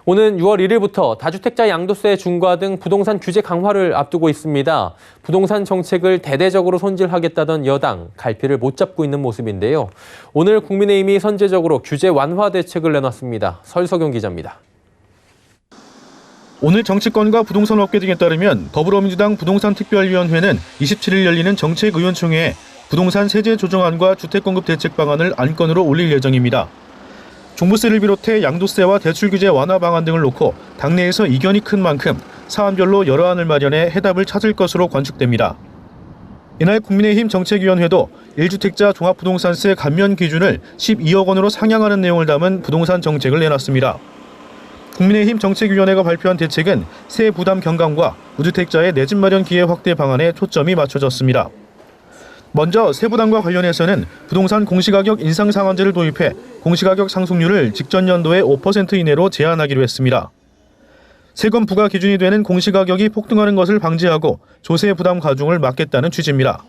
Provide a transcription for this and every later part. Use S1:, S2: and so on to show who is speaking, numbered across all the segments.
S1: 오는 6월 1일부터 다주택자 양도세 중과 등 부동산 규제 강화를 앞두고 있습니다. 부동산 정책을 대대적으로 손질하겠다던 여당, 갈피를 못 잡고 있는 모습인데요. 오늘 국민의힘이 선제적으로 규제 완화 대책을 내놨습니다. 설석용 기자입니다.
S2: 오늘 정치권과 부동산 업계 등에 따르면 더불어민주당 부동산특별위원회는 27일 열리는 정책의원총회에 부동산 세제 조정안과 주택공급 대책 방안을 안건으로 올릴 예정입니다. 종부세를 비롯해 양도세와 대출 규제 완화 방안 등을 놓고 당내에서 이견이 큰 만큼 사안별로 여러 안을 마련해 해답을 찾을 것으로 관측됩니다. 이날 국민의힘 정책위원회도 1주택자 종합부동산세 감면 기준을 12억 원으로 상향하는 내용을 담은 부동산 정책을 내놨습니다. 국민의힘 정책위원회가 발표한 대책은 세 부담 경감과 무주택자의 내 집 마련 기회 확대 방안에 초점이 맞춰졌습니다. 먼저 세부담과 관련해서는 부동산 공시가격 인상 상한제를 도입해 공시가격 상승률을 직전 연도의 5% 이내로 제한하기로 했습니다. 세금 부과 기준이 되는 공시가격이 폭등하는 것을 방지하고 조세 부담 가중을 막겠다는 취지입니다.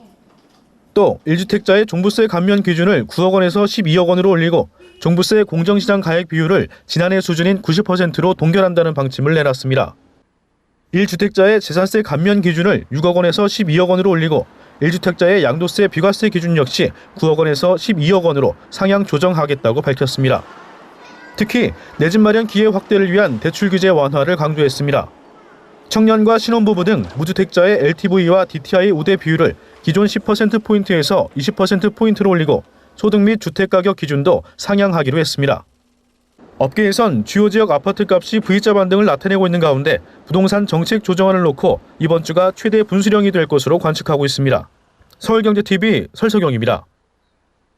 S2: 또 1주택자의 종부세 감면 기준을 9억 원에서 12억 원으로 올리고 종부세 공정시장 가액 비율을 지난해 수준인 90%로 동결한다는 방침을 내놨습니다. 1주택자의 재산세 감면 기준을 6억 원에서 12억 원으로 올리고 1주택자의 양도세 비과세 기준 역시 9억 원에서 12억 원으로 상향 조정하겠다고 밝혔습니다. 특히 내 집 마련 기회 확대를 위한 대출 규제 완화를 강조했습니다. 청년과 신혼부부 등 무주택자의 LTV와 DTI 우대 비율을 기존 10%포인트에서 20%포인트로 올리고 소득 및 주택가격 기준도 상향하기로 했습니다. 업계에선 주요 지역 아파트 값이 V자 반등을 나타내고 있는 가운데 부동산 정책 조정안을 놓고 이번 주가 최대 분수령이 될 것으로 관측하고 있습니다. 서울경제TV 설석영입니다.